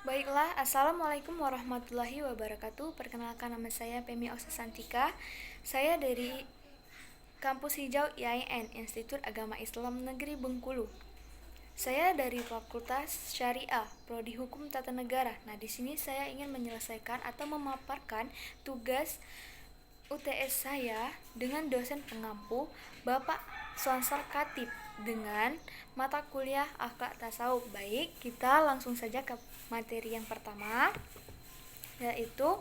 Baiklah, Assalamualaikum warahmatullahi wabarakatuh. Perkenalkan, nama saya Pemi Oksasantika. Saya dari Kampus Hijau IAIN, Institut Agama Islam Negeri Bengkulu. Saya dari Fakultas Syariah, Prodi Hukum Tata Negara. Nah, di sini saya ingin menyelesaikan atau memaparkan tugas UTS saya dengan dosen pengampu Bapak Sonsor Khatib dengan mata kuliah Akhlak Tasawuf. Baik, kita langsung saja ke materi yang pertama, yaitu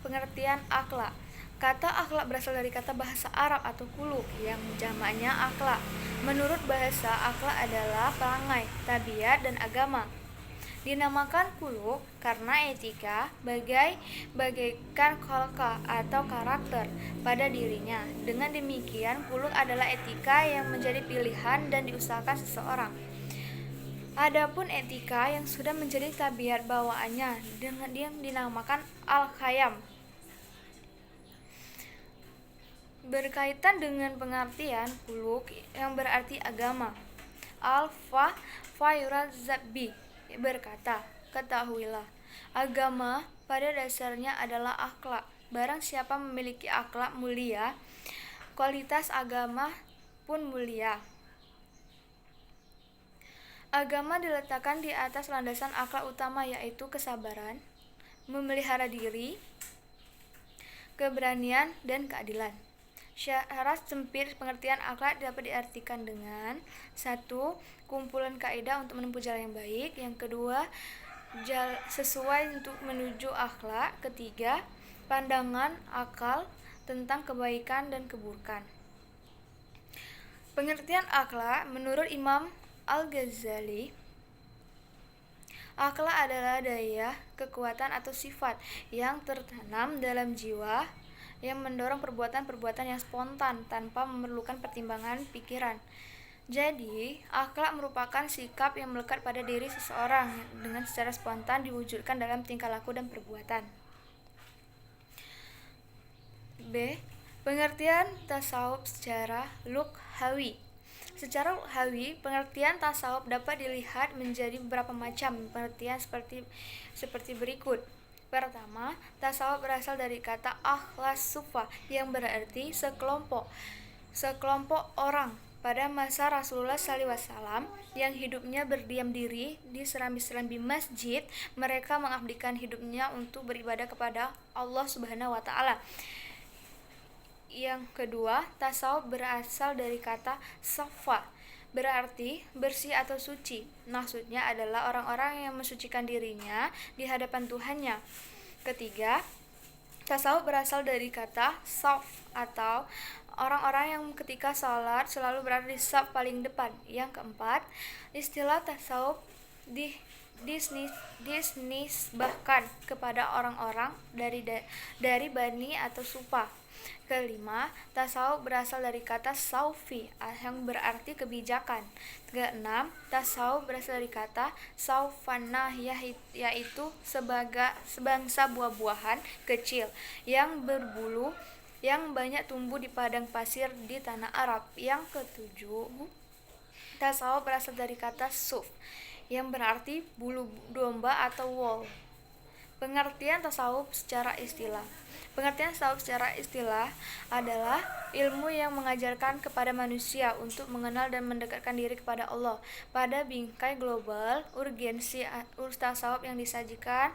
pengertian akhlak. Kata akhlak berasal dari kata bahasa Arab atau kuluk yang jamaknya akhlak. Menurut bahasa, akhlak adalah perangai, tabiat, dan agama. Dinamakan kuluk karena etika bagaikan kolka atau karakter pada dirinya. Dengan demikian, kuluk adalah etika yang menjadi pilihan dan diusahakan seseorang. Adapun etika yang sudah menjadi tabiat bawaannya dengan yang dinamakan al-khayam. Berkaitan dengan pengertian kuluk yang berarti agama, Al-Fayurazabi berkata, ketahuilah, agama pada dasarnya adalah akhlak. Barang siapa memiliki akhlak mulia, kualitas agama pun mulia. Agama diletakkan di atas landasan akhlak utama, yaitu kesabaran, memelihara diri, keberanian, dan keadilan. Syarat sempit pengertian akhlak dapat diartikan dengan 1. Kumpulan kaidah untuk menempuh jalan yang baik. Yang kedua, sesuai untuk menuju akhlak. Ketiga, pandangan akal tentang kebaikan dan keburukan. Pengertian akhlak menurut Imam Al-Ghazali, akhlak adalah daya, kekuatan atau sifat yang tertanam dalam jiwa yang mendorong perbuatan-perbuatan yang spontan tanpa memerlukan pertimbangan pikiran. Jadi, akhlak merupakan sikap yang melekat pada diri seseorang dengan secara spontan diwujudkan dalam tingkah laku dan perbuatan. B. Pengertian tasawuf secara lughawi. Secara lughawi, pengertian tasawuf dapat dilihat menjadi beberapa macam pengertian seperti berikut. Pertama, tasawuf berasal dari kata akhlas sufa yang berarti sekelompok orang pada masa Rasulullah SAW yang hidupnya berdiam diri di serambi-serambi masjid. Mereka mengabdikan hidupnya untuk beribadah kepada Allah Subhanahu wa Ta'ala. Yang kedua, tasawuf berasal dari kata safa, berarti bersih atau suci. Maksudnya adalah orang-orang yang mensucikan dirinya di hadapan Tuhannya. Ketiga, tasawuf berasal dari kata saf atau orang-orang yang ketika salat selalu berada di saf paling depan. Yang keempat, istilah tasawuf disnisbahkan kepada orang-orang dari Bani atau Sufa. Kelima, tasawuf berasal dari kata saufi yang berarti kebijakan. Keenam, tasawuf berasal dari kata saufanah yaitu sebangsa buah-buahan kecil yang berbulu yang banyak tumbuh di padang pasir di tanah Arab. Yang ketujuh, tasawuf berasal dari kata suf yang berarti bulu domba atau wool. Pengertian tasawuf secara istilah. Pengertian tasawuf secara istilah adalah ilmu yang mengajarkan kepada manusia untuk mengenal dan mendekatkan diri kepada Allah. Pada bingkai global, urgensi tasawuf yang disajikan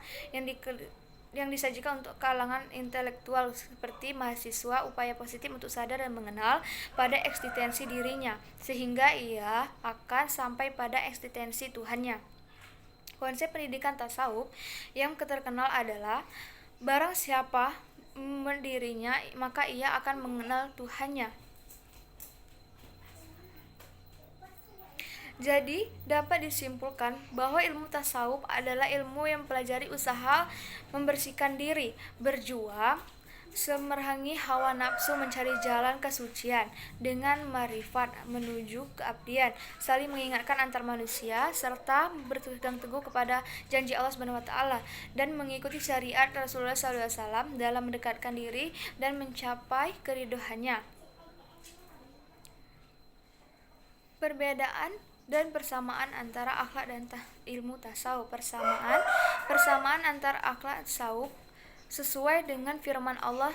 untuk kalangan intelektual seperti mahasiswa, upaya positif untuk sadar dan mengenal pada eksistensi dirinya, sehingga ia akan sampai pada eksistensi Tuhannya. Konsep pendidikan tasawuf yang terkenal adalah barang siapa mendirinya maka ia akan mengenal Tuhannya. Jadi, dapat disimpulkan bahwa ilmu tasawuf adalah ilmu yang mempelajari usaha membersihkan diri, berjuang, semerangi hawa nafsu mencari jalan kesucian dengan marifat menuju keabdian, saling mengingatkan antar manusia serta berpegang teguh kepada janji Allah Subhanahu wa Ta'ala dan mengikuti syariat Rasulullah SAW dalam mendekatkan diri dan mencapai keridhoannya. Perbedaan dan persamaan antara akhlak dan ilmu tasawuf. Persamaan antara akhlak dan tasawuf sesuai dengan firman Allah,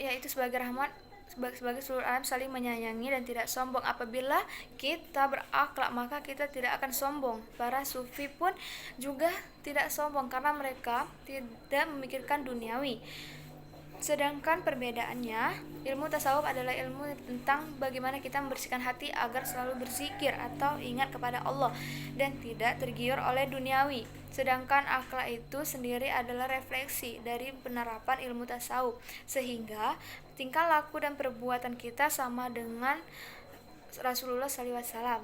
yaitu sebagai rahmat sebagai seluruh alam saling menyayangi dan tidak sombong. Apabila kita berakhlak maka kita tidak akan sombong. Para sufi pun juga tidak sombong karena mereka tidak memikirkan duniawi. Sedangkan perbedaannya, ilmu tasawuf adalah ilmu tentang bagaimana kita membersihkan hati agar selalu berzikir atau ingat kepada Allah dan tidak tergiur oleh duniawi. Sedangkan akhlak itu sendiri adalah refleksi dari penerapan ilmu tasawuf, sehingga tingkah laku dan perbuatan kita sama dengan Rasulullah SAW.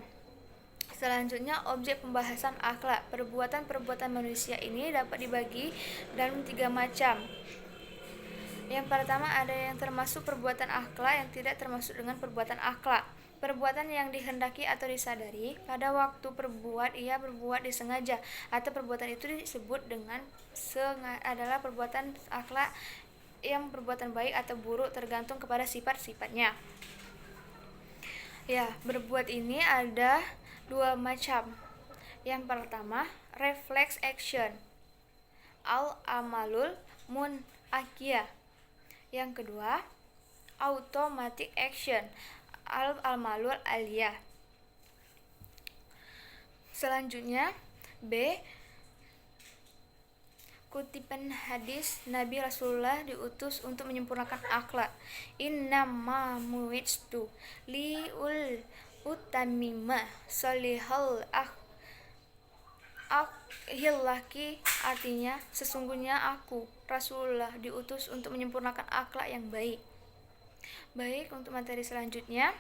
Selanjutnya, objek pembahasan akhlak. Perbuatan-perbuatan manusia ini dapat dibagi dalam 3 macam. Yang pertama, ada yang termasuk perbuatan akhlak, yang tidak termasuk dengan perbuatan akhlak. Perbuatan yang dikehendaki atau disadari pada waktu ia berbuat disengaja, atau perbuatan itu disebut dengan adalah perbuatan akhlak yang perbuatan baik atau buruk tergantung kepada sifat-sifatnya. Ya, berbuat ini ada 2 macam. Yang pertama, reflex action, al-amalul munakiyah. Yang kedua, automatic action, al-amalul aliyah. Selanjutnya, B. Kutipan hadis Nabi Rasulullah diutus untuk menyempurnakan akhlak. Innama mu'idstu liul utamima salihal akhilaki, artinya sesungguhnya aku Rasulullah diutus untuk menyempurnakan akhlak yang baik. Baik, untuk materi selanjutnya,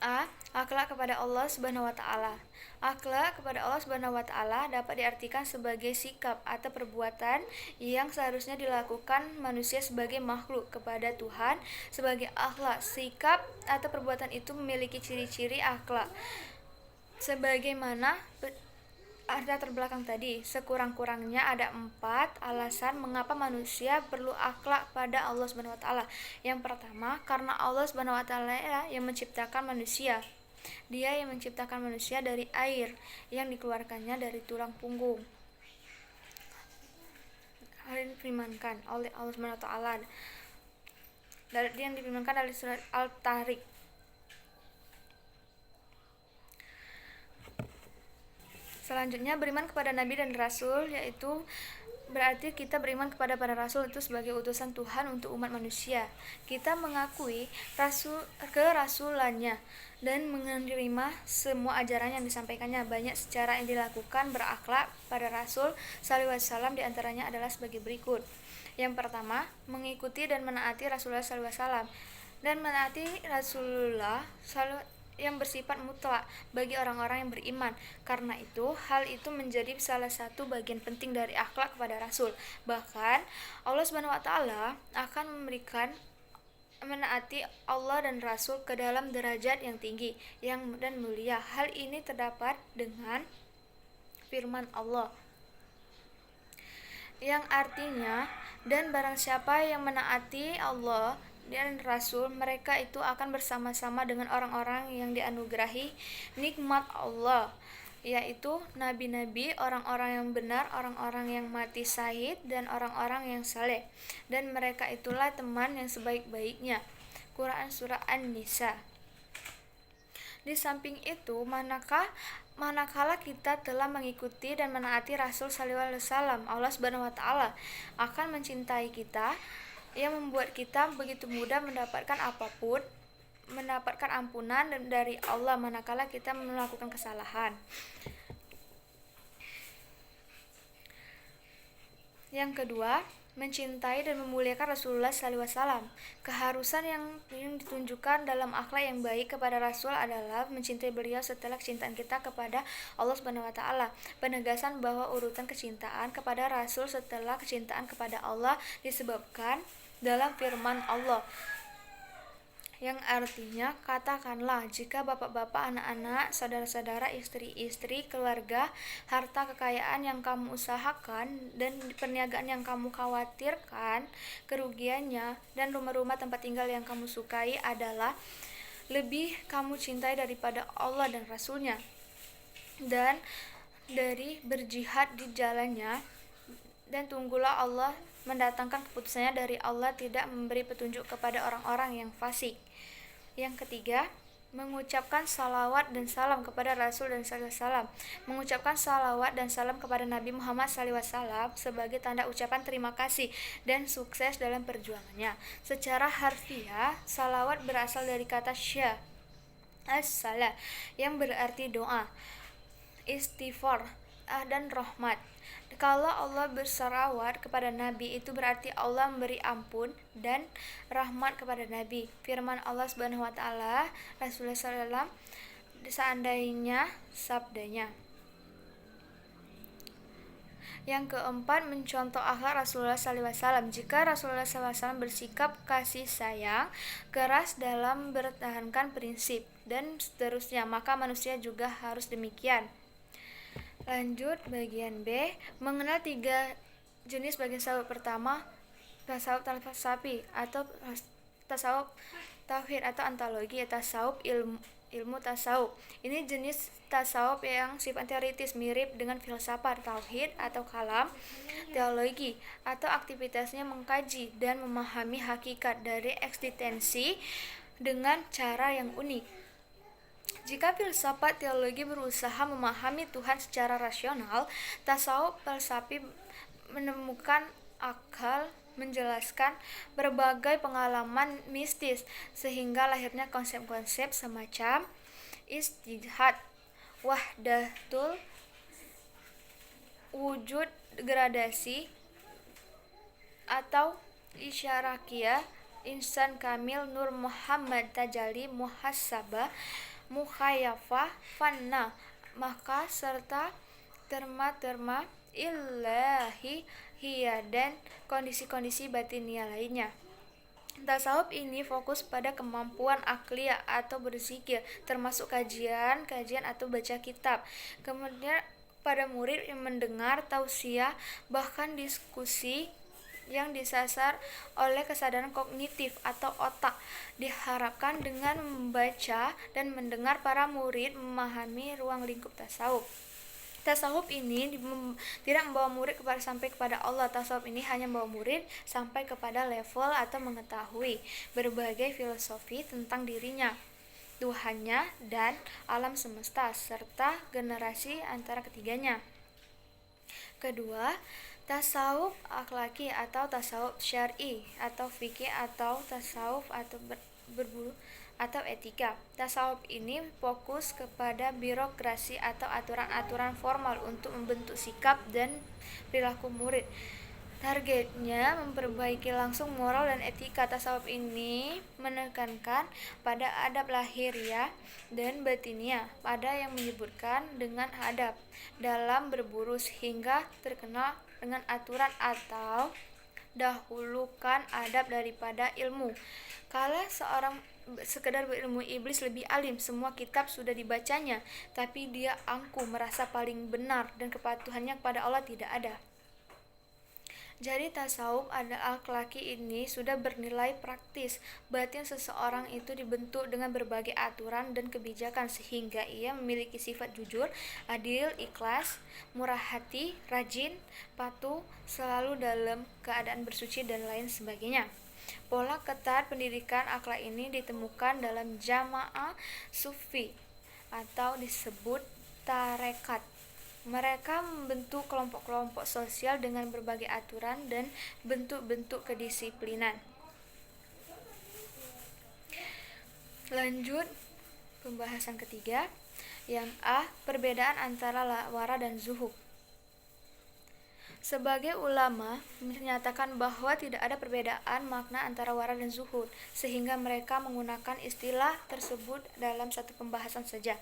A. Akhlak kepada Allah Subhanahu wa taala. Akhlak kepada Allah Subhanahu wa taala dapat diartikan sebagai sikap atau perbuatan yang seharusnya dilakukan manusia sebagai makhluk kepada Tuhan sebagai akhlak. Sikap atau perbuatan itu memiliki ciri-ciri akhlak sebagaimana latar belakang tadi. Sekurang-kurangnya ada 4 alasan mengapa manusia perlu akhlak pada Allah Subhanahu wa taala. Yang pertama, karena Allah Subhanahu wa taala yang menciptakan manusia. Dia yang menciptakan manusia dari air yang dikeluarkannya dari tulang punggung. Hal ini difirmankan oleh Allah Subhanahu wa taala. Yang difirmankan dari surat Al-Tariq. Selanjutnya, beriman kepada Nabi dan Rasul, yaitu berarti kita beriman kepada para Rasul itu sebagai utusan Tuhan untuk umat manusia. Kita mengakui kerasulannya dan menerima semua ajaran yang disampaikannya. Banyak cara yang dilakukan berakhlak pada Rasul SAW, diantaranya adalah sebagai berikut. Yang pertama, mengikuti dan menaati Rasulullah SAW. Dan menaati Rasulullah yang bersifat mutlak bagi orang-orang yang beriman. Karena itu, hal itu menjadi salah satu bagian penting dari akhlak kepada Rasul. Bahkan Allah Subhanahu wa taala akan memberikan menaati Allah dan Rasul ke dalam derajat yang tinggi dan mulia. Hal ini terdapat dengan firman Allah yang artinya, dan barang siapa yang menaati Allah dan Rasul, mereka itu akan bersama-sama dengan orang-orang yang dianugerahi nikmat Allah, yaitu nabi-nabi, orang-orang yang benar, orang-orang yang mati syahid, dan orang-orang yang saleh. Dan mereka itulah teman yang sebaik-baiknya. Quran Surah An-Nisa. Di samping itu, manakala kita telah mengikuti dan menaati Rasul sallallahu alaihi wasallam, Allah Subhanahu wa taala akan mencintai kita, yang membuat kita begitu mudah mendapatkan ampunan dari Allah manakala kita melakukan kesalahan. Yang kedua, mencintai dan memuliakan Rasulullah SAW. Keharusan yang ditunjukkan dalam akhlak yang baik kepada Rasul adalah mencintai beliau setelah kecintaan kita kepada Allah Subhanahu wa taala. Penegasan bahwa urutan kecintaan kepada Rasul setelah kecintaan kepada Allah disebabkan dalam firman Allah yang artinya, katakanlah, jika bapak-bapak, anak-anak, saudara-saudara, istri-istri, keluarga, harta kekayaan yang kamu usahakan, dan perniagaan yang kamu khawatirkan kerugiannya, dan rumah-rumah tempat tinggal yang kamu sukai adalah lebih kamu cintai daripada Allah dan Rasulnya, dan dari berjihad di jalannya, dan tunggulah Allah mendatangkan keputusannya dari Allah, tidak memberi petunjuk kepada orang-orang yang fasik. Yang ketiga, mengucapkan salawat dan salam kepada Rasul dan Salam. Mengucapkan salawat dan salam kepada Nabi Muhammad SAW sebagai tanda ucapan terima kasih dan sukses dalam perjuangannya. Secara harfiah, salawat berasal dari kata syah as-salah yang berarti doa, istighfar, dan rahmat. Kalau Allah bersalawat kepada Nabi, itu berarti Allah memberi ampun dan rahmat kepada Nabi. Firman Allah Subhanahu wa taala, Rasulullah SAW seandainya sabdanya. Yang keempat, mencontoh akhlak Rasulullah SAW. Jika Rasulullah SAW bersikap kasih sayang, keras dalam bertahankan prinsip, dan seterusnya, maka manusia juga harus demikian. Lanjut bagian B, mengenal 3 jenis bagian tasawuf. Pertama, tasawuf falsafi atau tasawuf tauhid atau ontologi, tasawuf ilmu tasawuf. Ini jenis tasawuf yang sifat teoritis, mirip dengan filsafat. Tauhid atau kalam teologi atau aktivitasnya mengkaji dan memahami hakikat dari eksistensi dengan cara yang unik. Jika filsafat teologi berusaha memahami Tuhan secara rasional, tasawuf falsafi menemukan akal menjelaskan berbagai pengalaman mistis, sehingga lahirnya konsep-konsep semacam istihad, wahdatul wujud, gradasi atau isyarakiyah, insan kamil, nur Muhammad, tajalli, muhasabah, mukhayyafah, fanna, maka serta terma-terma ilahi hiya dan kondisi-kondisi batiniah lainnya. Tasawuf ini fokus pada kemampuan akliyah atau berzikir, termasuk kajian atau baca kitab. Kemudian pada murid yang mendengar tausiah, bahkan diskusi yang disasar oleh kesadaran kognitif atau otak. Diharapkan dengan membaca dan mendengar, para murid memahami ruang lingkup tasawuf. Tasawuf ini tidak membawa murid sampai kepada Allah. Tasawuf ini hanya membawa murid sampai kepada level atau mengetahui berbagai filosofi tentang dirinya, Tuhannya, dan alam semesta, serta generasi antara ketiganya. Kedua, tasawuf akhlaki atau tasawuf syar'i atau fikih atau tasawuf atau berburu atau etika. Tasawuf ini fokus kepada birokrasi atau aturan-aturan formal untuk membentuk sikap dan perilaku murid. Targetnya memperbaiki langsung moral dan etika. Tasawuf ini menekankan pada adab lahiriah dan batiniah, pada yang menyebutkan dengan adab dalam berburu, sehingga terkenal dengan aturan atau dahulukan adab daripada ilmu. Kalau seorang sekedar berilmu, iblis lebih alim, semua kitab sudah dibacanya, tapi dia angkuh, merasa paling benar, dan kepatuhannya kepada Allah tidak ada. Jadi tasawuf akhlaki ini sudah bernilai praktis. Batin seseorang itu dibentuk dengan berbagai aturan dan kebijakan, sehingga ia memiliki sifat jujur, adil, ikhlas, murah hati, rajin, patuh, selalu dalam keadaan bersuci, dan lain sebagainya. Pola ketat pendidikan akhlak ini ditemukan dalam jamaah sufi atau disebut tarekat. Mereka membentuk kelompok-kelompok sosial dengan berbagai aturan dan bentuk-bentuk kedisiplinan. Lanjut pembahasan ketiga, yang A, perbedaan antara wara dan zuhud. Sebagai ulama menyatakan bahwa tidak ada perbedaan makna antara wara dan zuhud, sehingga mereka menggunakan istilah tersebut dalam satu pembahasan saja.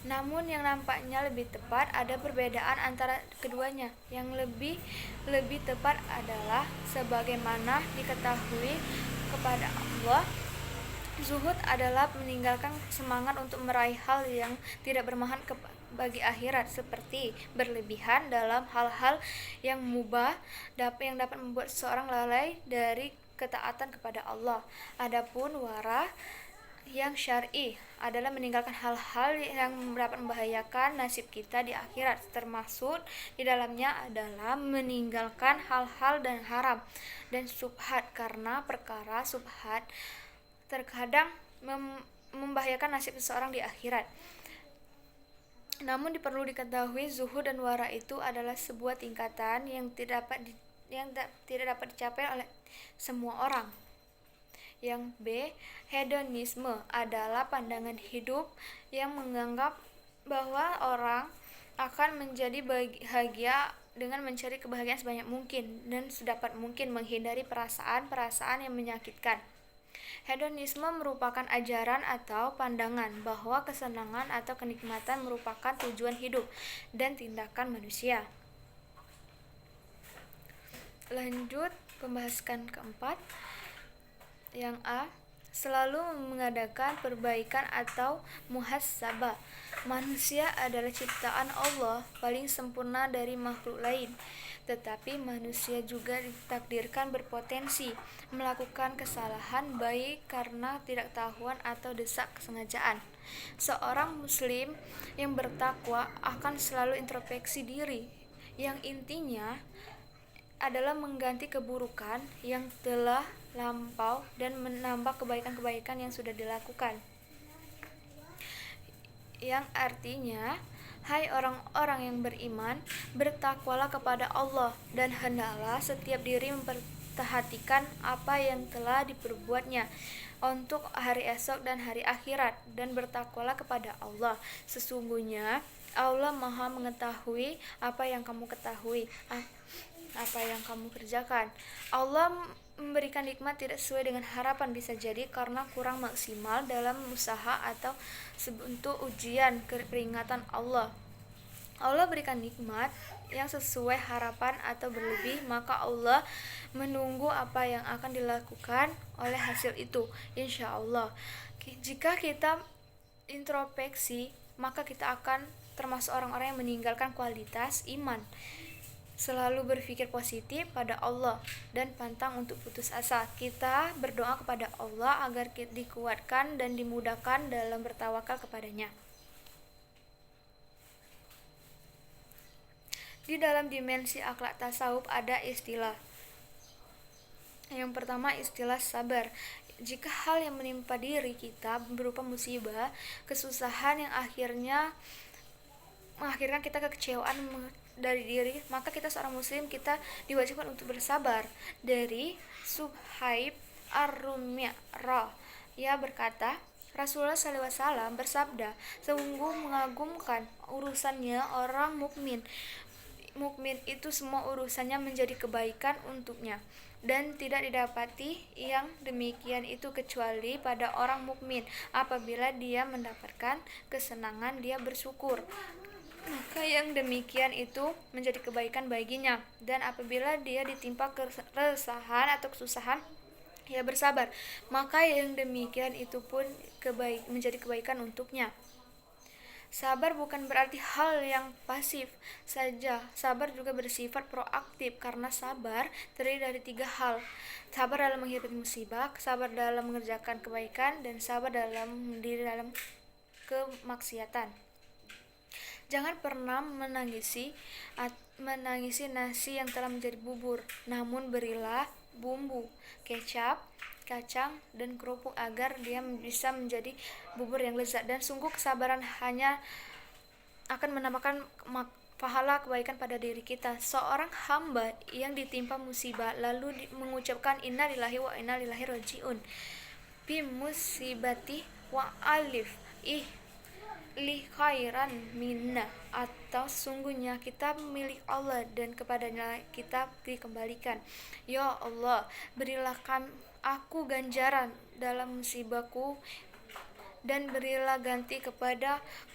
Namun yang nampaknya lebih tepat, ada perbedaan antara keduanya. Yang lebih tepat adalah sebagaimana diketahui kepada Allah, zuhud adalah meninggalkan semangat untuk meraih hal yang tidak bermanfaat bagi akhirat, seperti berlebihan dalam hal-hal yang mubah yang dapat membuat seseorang lalai dari ketaatan kepada Allah. Adapun wara yang syar'i adalah meninggalkan hal-hal yang dapat membahayakan nasib kita di akhirat, termasuk di dalamnya adalah meninggalkan hal-hal dan haram dan subhat, karena perkara subhat terkadang membahayakan nasib seseorang di akhirat. Namun perlu diketahui, zuhud dan wara itu adalah sebuah tingkatan yang tidak dapat dicapai oleh semua orang. Yang B, hedonisme adalah pandangan hidup yang menganggap bahwa orang akan menjadi bahagia dengan mencari kebahagiaan sebanyak mungkin dan sedapat mungkin menghindari perasaan-perasaan yang menyakitkan. Hedonisme merupakan ajaran atau pandangan bahwa kesenangan atau kenikmatan merupakan tujuan hidup dan tindakan manusia. Lanjut pembahasan keempat. Yang A, selalu mengadakan perbaikan atau muhasabah. Manusia adalah ciptaan Allah paling sempurna dari makhluk lain, tetapi manusia juga ditakdirkan berpotensi melakukan kesalahan baik karena tidak tahuan atau desak kesengajaan. Seorang muslim yang bertakwa akan selalu introspeksi diri, yang intinya adalah mengganti keburukan yang telah lampau dan menambah kebaikan-kebaikan yang sudah dilakukan. Yang artinya, hai orang-orang yang beriman, bertakwalah kepada Allah dan hendaklah setiap diri memperhatikan apa yang telah diperbuatnya untuk hari esok dan hari akhirat, dan bertakwalah kepada Allah. Sesungguhnya Allah Maha mengetahui apa yang kamu ketahui, apa yang kamu kerjakan. Allah memberikan nikmat tidak sesuai dengan harapan, bisa jadi karena kurang maksimal dalam usaha atau sebentuk ujian peringatan Allah. Allah berikan nikmat yang sesuai harapan atau berlebih, maka Allah menunggu apa yang akan dilakukan oleh hasil itu, insya Allah. Jika kita introspeksi, maka kita akan termasuk orang-orang yang meninggalkan kualitas iman, selalu berpikir positif pada Allah dan pantang untuk putus asa. Kita berdoa kepada Allah agar kita dikuatkan dan dimudahkan dalam bertawakal kepadanya. Di dalam dimensi akhlak tasawuf ada istilah. Yang pertama, istilah sabar. Jika hal yang menimpa diri kita berupa musibah, kesusahan yang mengakhirkan kita kekecewaan dari diri, maka kita seorang muslim, kita diwajibkan untuk bersabar. Dari Suhaib Ar-Rumiyah, ia berkata, Rasulullah SAW bersabda, sungguh mengagumkan urusannya orang mukmin. Mukmin itu semua urusannya menjadi kebaikan untuknya, dan tidak didapati yang demikian itu kecuali pada orang mukmin. Apabila dia mendapatkan kesenangan, dia bersyukur, maka yang demikian itu menjadi kebaikan baginya, dan apabila dia ditimpa keresahan atau kesusahan, ia bersabar, maka yang demikian itu pun menjadi kebaikan untuknya. Sabar bukan berarti hal yang pasif saja. Sabar juga bersifat proaktif, karena sabar terdiri dari 3 hal. Sabar dalam menghadapi musibah, sabar dalam mengerjakan kebaikan, dan sabar dalam kemaksiatan. Jangan pernah menangisi nasi yang telah menjadi bubur, namun berilah bumbu, kecap, kacang, dan kerupuk agar dia bisa menjadi bubur yang lezat. Dan sungguh kesabaran hanya akan menambahkan pahala kebaikan pada diri kita. Seorang hamba yang ditimpa musibah lalu mengucapkan inna lillahi wa inna ilaihi rajiun, bi musibati wa alif li khairan minna, atau sungguhnya kita milik Allah dan kepadanya kita dikembalikan. Ya Allah, berilah aku ganjaran dalam musibahku, dan berilah ganti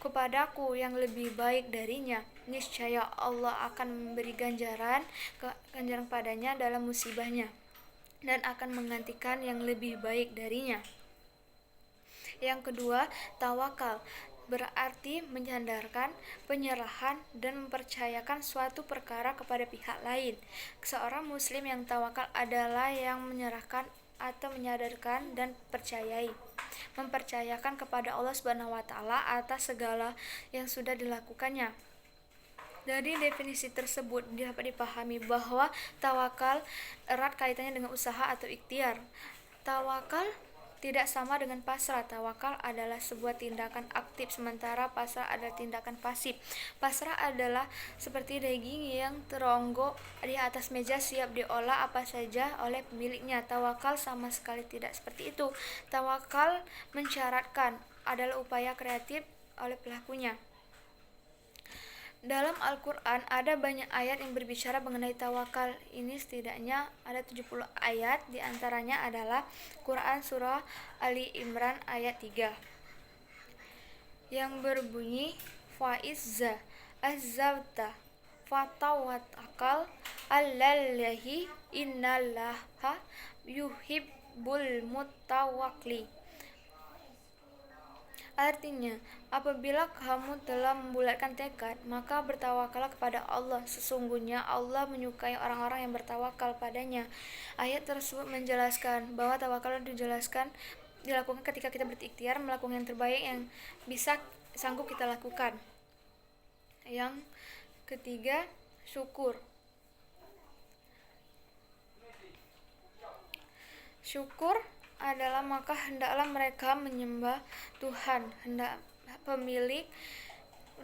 kepadaku yang lebih baik darinya. Niscaya Allah akan memberi ganjaran padanya dalam musibahnya, dan akan menggantikan yang lebih baik darinya. Yang kedua, tawakal berarti menyandarkan, penyerahan, dan mempercayakan suatu perkara kepada pihak lain. Seorang muslim yang tawakal adalah yang menyerahkan atau menyadarkan dan mempercayakan kepada Allah Subhanahu wa taala atas segala yang sudah dilakukannya. Dari definisi tersebut dapat dipahami bahwa tawakal erat kaitannya dengan usaha atau ikhtiar. Tawakal tidak sama dengan pasrah. Tawakal adalah sebuah tindakan aktif, sementara pasrah adalah tindakan pasif. Pasrah adalah seperti daging yang teronggo di atas meja siap diolah apa saja oleh pemiliknya. Tawakal sama sekali tidak seperti itu. Tawakal mensyaratkan adalah upaya kreatif oleh pelakunya. Dalam Al-Quran ada banyak ayat yang berbicara mengenai tawakal. Ini setidaknya ada 70 ayat, diantaranya adalah Quran Surah Ali Imran ayat 3 yang berbunyi Fa'izza azzabta fatawakal allallahi innallaha yuhibbul mutawakkili. Artinya, apabila kamu telah membulatkan tekad, maka bertawakallah kepada Allah. Sesungguhnya Allah menyukai orang-orang yang bertawakal padanya. Ayat tersebut menjelaskan bahwa tawakal dilakukan ketika kita berikhtiar melakukan yang terbaik yang bisa sanggup kita lakukan. Yang ketiga, syukur. Syukur adalah maka hendaklah mereka menyembah Tuhan, hendak pemilik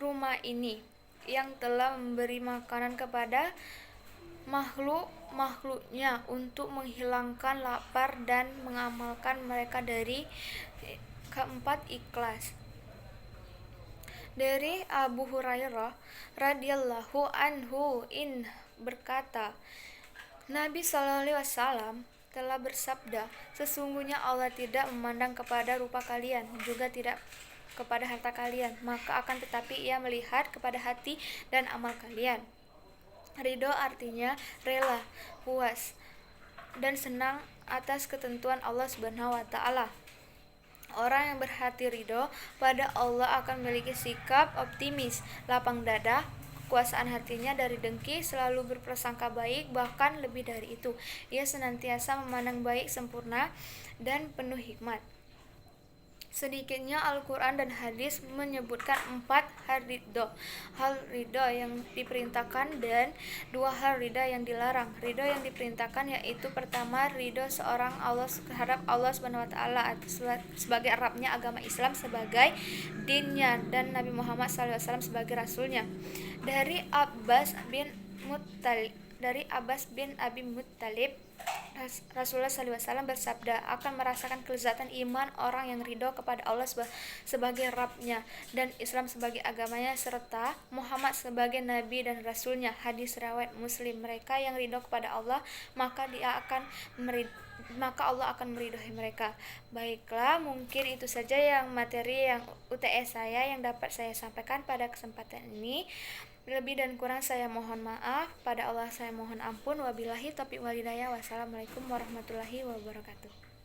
rumah ini yang telah memberi makanan kepada makhluknya untuk menghilangkan lapar dan mengamalkan mereka. Dari keempat, ikhlas. Dari Abu Hurairah radhiyallahu anhu berkata, Nabi SAW telah bersabda, sesungguhnya Allah tidak memandang kepada rupa kalian, juga tidak kepada harta kalian, maka akan tetapi Ia melihat kepada hati dan amal kalian. Ridho artinya rela, puas, dan senang atas ketentuan Allah Subhanahu wa taala. Orang yang berhati ridho pada Allah akan memiliki sikap optimis, lapang dada. Kekuasaan hatinya dari dengki, selalu berprasangka baik, bahkan lebih dari itu, ia senantiasa memandang baik, sempurna, dan penuh hikmat. Sedikitnya Al-Quran dan hadis menyebutkan 4 hal ridho yang diperintahkan dan 2 hal ridho yang dilarang. Ridho yang diperintahkan yaitu pertama, ridho seorang Allah terhadap Allah Subhanahu wa taala sebagai Rabbnya agama Islam sebagai dinnya, dan Nabi Muhammad SAW sebagai rasulnya. Dari Abbas bin Abi Muttalib, Rasulullah SAW bersabda, akan merasakan kelezatan iman orang yang ridho kepada Allah sebagai Rabb-Nya dan Islam sebagai agamanya, serta Muhammad sebagai Nabi dan Rasul-Nya. Hadis riwayat Muslim. Mereka yang ridho kepada Allah, maka Allah akan meridhoi mereka. Baiklah, mungkin itu saja yang materi yang UTS saya yang dapat saya sampaikan pada kesempatan ini. Lebih dan kurang saya mohon maaf. Pada Allah saya mohon ampun. Wabillahi taufiq wal hidayah. Wassalamualaikum warahmatullahi wabarakatuh.